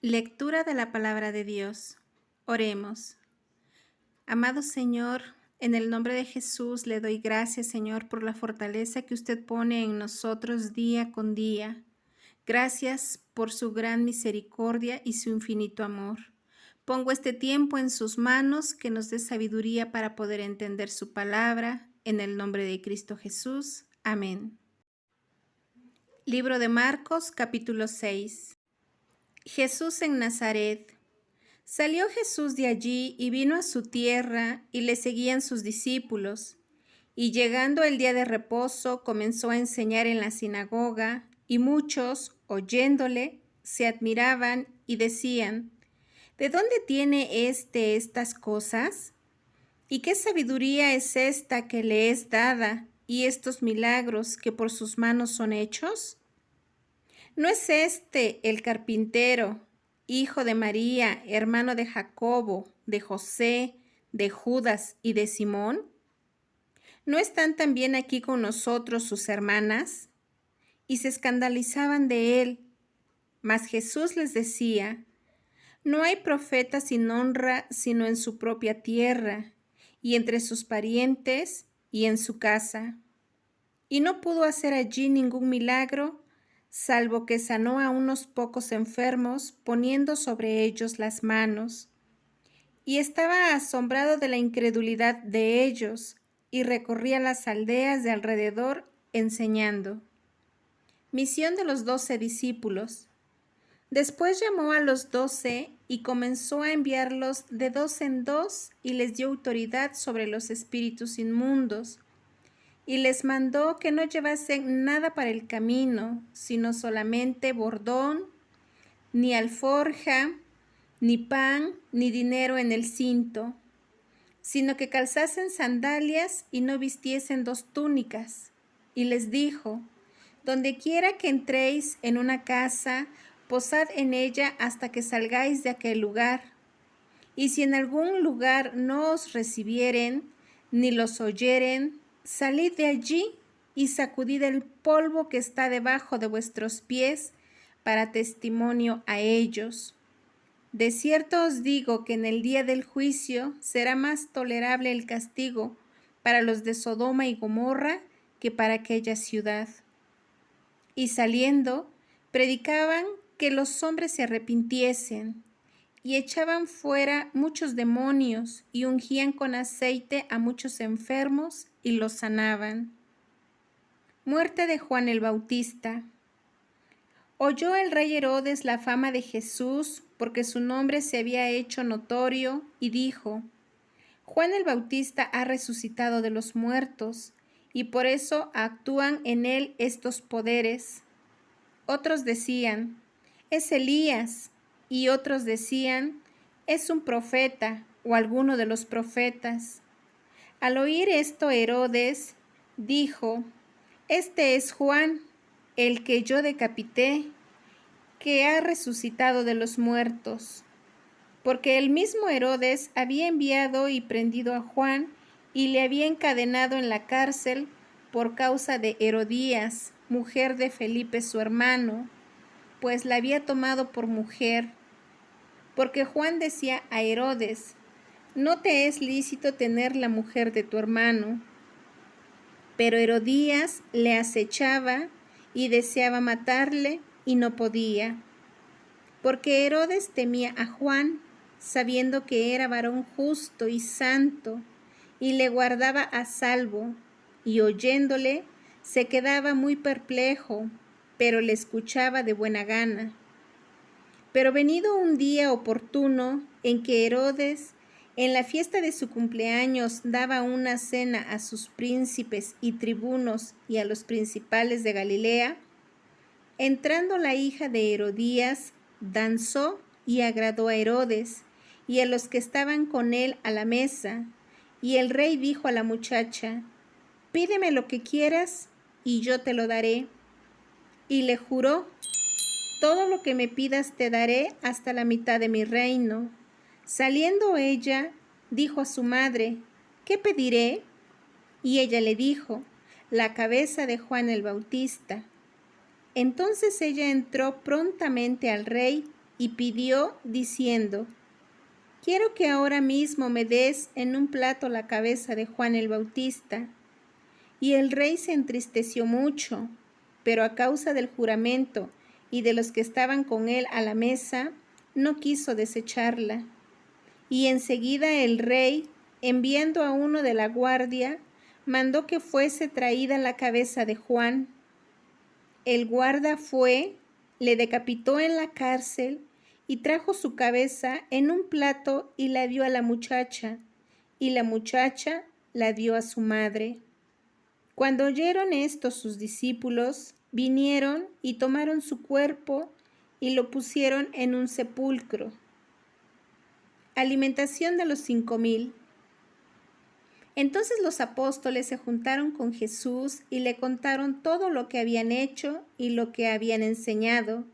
Lectura de la palabra de Dios. Oremos. Amado Señor, en el nombre de Jesús le doy gracias, Señor, por la fortaleza que usted pone en nosotros día con día. Gracias por su gran misericordia y su infinito amor. Pongo este tiempo en sus manos, que nos dé sabiduría para poder entender su palabra. En el nombre de Cristo Jesús. Amén. Libro de Marcos, capítulo 6. Jesús en Nazaret. Salió Jesús de allí y vino a su tierra, y le seguían sus discípulos. Y llegando el día de reposo, comenzó a enseñar en la sinagoga, y muchos, oyéndole, se admiraban y decían: ¿De dónde tiene estas cosas? ¿Y qué sabiduría es esta que le es dada, y estos milagros que por sus manos son hechos? ¿No es este el carpintero, hijo de María, hermano de Jacobo, de José, de Judas y de Simón? ¿No están también aquí con nosotros sus hermanas? Y se escandalizaban de él. Mas Jesús les decía: No hay profeta sin honra sino en su propia tierra, y entre sus parientes, y en su casa. Y no pudo hacer allí ningún milagro, salvo que sanó a unos pocos enfermos, poniendo sobre ellos las manos. Y estaba asombrado de la incredulidad de ellos, y recorría las aldeas de alrededor enseñando. Misión de los 12 discípulos. Después llamó a los 12 y comenzó a enviarlos de 2 en 2, y les dio autoridad sobre los espíritus inmundos. Y les mandó que no llevasen nada para el camino, sino solamente bordón, ni alforja, ni pan, ni dinero en el cinto, sino que calzasen sandalias y no vistiesen 2 túnicas. Y les dijo: Donde quiera que entréis en una casa, posad en ella hasta que salgáis de aquel lugar. Y si en algún lugar no os recibieren, ni los oyeren, salid de allí y sacudid el polvo que está debajo de vuestros pies para testimonio a ellos. De cierto os digo que en el día del juicio será más tolerable el castigo para los de Sodoma y Gomorra que para aquella ciudad. Y saliendo, predicaban que los hombres se arrepintiesen, y echaban fuera muchos demonios, y ungían con aceite a muchos enfermos, y los sanaban. Muerte de Juan el Bautista. Oyó el rey Herodes la fama de Jesús, porque su nombre se había hecho notorio, y dijo: Juan el Bautista ha resucitado de los muertos, y por eso actúan en él estos poderes. Otros decían: es Elías, y otros decían: es un profeta o alguno de los profetas. Al oír esto, Herodes dijo: Este es Juan, el que yo decapité, que ha resucitado de los muertos. Porque el mismo Herodes había enviado y prendido a Juan, y le había encadenado en la cárcel por causa de Herodías, mujer de Felipe su hermano, pues la había tomado por mujer. Porque Juan decía a Herodes: No te es lícito tener la mujer de tu hermano. Pero Herodías le acechaba y deseaba matarle, y no podía. Porque Herodes temía a Juan, sabiendo que era varón justo y santo, y le guardaba a salvo, y oyéndole se quedaba muy perplejo, pero le escuchaba de buena gana. Pero venido un día oportuno en que Herodes, en la fiesta de su cumpleaños, daba una cena a sus príncipes y tribunos y a los principales de Galilea, entrando la hija de Herodías, danzó y agradó a Herodes y a los que estaban con él a la mesa. Y el rey dijo a la muchacha: Pídeme lo que quieras y yo te lo daré. Y le juró: Todo lo que me pidas te daré, hasta la mitad de mi reino. Saliendo ella, dijo a su madre: ¿Qué pediré? Y ella le dijo: La cabeza de Juan el Bautista. Entonces ella entró prontamente al rey y pidió diciendo: quiero que ahora mismo me des en un plato la cabeza de Juan el Bautista. Y el rey se entristeció mucho, pero a causa del juramento y de los que estaban con él a la mesa, no quiso desecharla. Y enseguida el rey, enviando a uno de la guardia, mandó que fuese traída la cabeza de Juan. El guarda fue, le decapitó en la cárcel y trajo su cabeza en un plato y la dio a la muchacha, y la muchacha la dio a su madre. Cuando oyeron esto sus discípulos, vinieron y tomaron su cuerpo y lo pusieron en un sepulcro. Alimentación de los 5,000. Entonces los apóstoles se juntaron con Jesús y le contaron todo lo que habían hecho y lo que habían enseñado.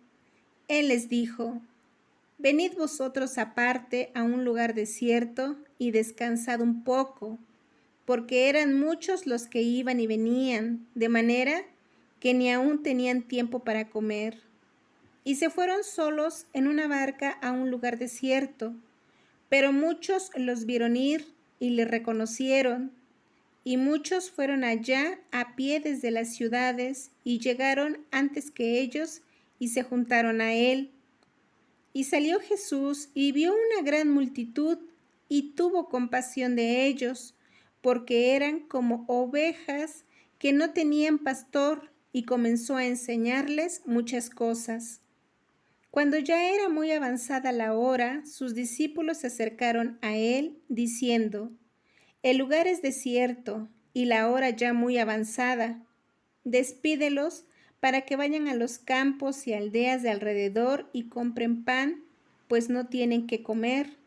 Él les dijo: venid vosotros aparte a un lugar desierto y descansad un poco, porque eran muchos los que iban y venían, de manera que ni aún tenían tiempo para comer. Y se fueron solos en una barca a un lugar desierto, pero muchos los vieron ir y le reconocieron, y muchos fueron allá a pie desde las ciudades y llegaron antes que ellos y se juntaron a él. Y salió Jesús y vio una gran multitud y tuvo compasión de ellos, porque eran como ovejas que no tenían pastor, y comenzó a enseñarles muchas cosas. Cuando ya era muy avanzada la hora, sus discípulos se acercaron a él, diciendo: el lugar es desierto y la hora ya muy avanzada. Despídelos para que vayan a los campos y aldeas de alrededor y compren pan, pues no tienen qué comer.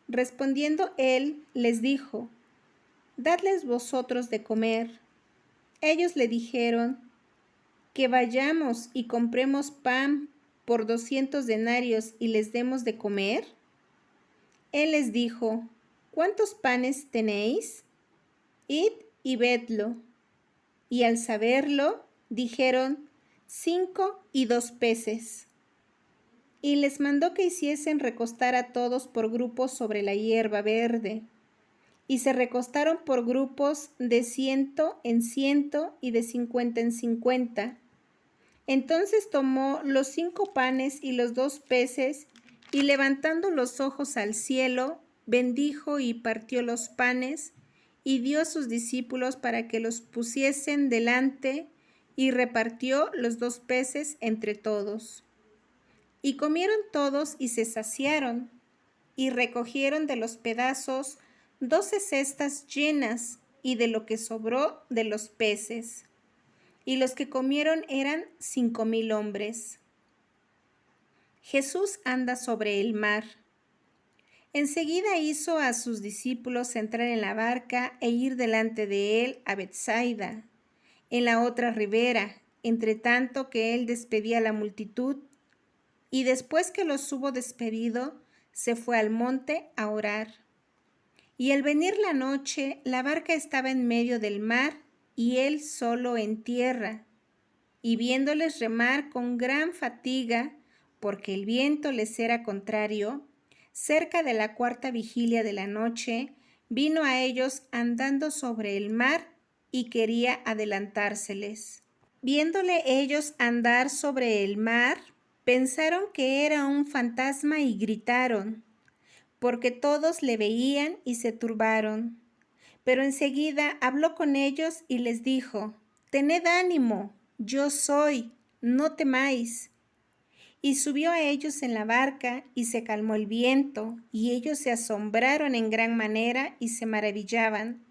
Respondiendo él, les dijo: dadles vosotros de comer. Ellos le dijeron: que vayamos y compremos pan por 200 denarios y les demos de comer. Él les dijo: ¿cuántos panes tenéis? Id y vedlo. Y al saberlo, dijeron: 5 y 2 peces. Y les mandó que hiciesen recostar a todos por grupos sobre la hierba verde. Y se recostaron por grupos de 100 en 100 y de 50 en 50. Entonces tomó los 5 panes y los 2 peces, y levantando los ojos al cielo, bendijo y partió los panes, y dio a sus discípulos para que los pusiesen delante, y repartió los 2 peces entre todos. Y comieron todos y se saciaron, y recogieron de los pedazos 12 cestas llenas, y de lo que sobró de los peces. Y los que comieron eran 5,000 hombres. Jesús anda sobre el mar. Enseguida hizo a sus discípulos entrar en la barca e ir delante de él a Betsaida, en la otra ribera, entre tanto que él despedía a la multitud. Y después que los hubo despedido, se fue al monte a orar. Y al venir la noche, la barca estaba en medio del mar, y él solo en tierra. Y viéndoles remar con gran fatiga, porque el viento les era contrario, cerca de la 4ª vigilia de la noche, vino a ellos andando sobre el mar y quería adelantárseles. Viéndole ellos andar sobre el mar, pensaron que era un fantasma y gritaron, porque todos le veían y se turbaron. Pero enseguida habló con ellos y les dijo: tened ánimo, yo soy, no temáis. Y subió a ellos en la barca y se calmó el viento, y ellos se asombraron en gran manera y se maravillaban,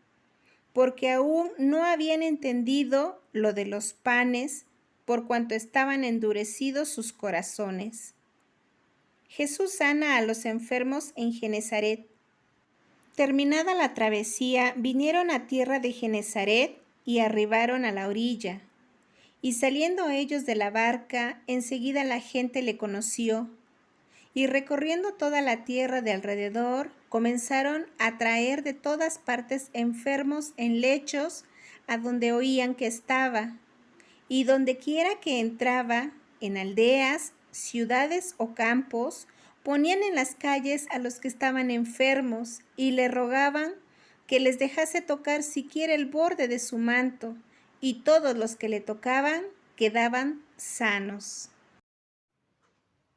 porque aún no habían entendido lo de los panes, por cuanto estaban endurecidos sus corazones. Jesús sana a los enfermos en Genezaret. Terminada la travesía, vinieron a tierra de Genezaret y arribaron a la orilla. Y saliendo ellos de la barca, enseguida la gente le conoció. Y recorriendo toda la tierra de alrededor, comenzaron a traer de todas partes enfermos en lechos a donde oían que estaba. Y donde quiera que entraba, en aldeas, ciudades o campos, ponían en las calles a los que estaban enfermos y le rogaban que les dejase tocar siquiera el borde de su manto, y todos los que le tocaban quedaban sanos.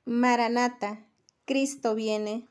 Maranata, Cristo viene.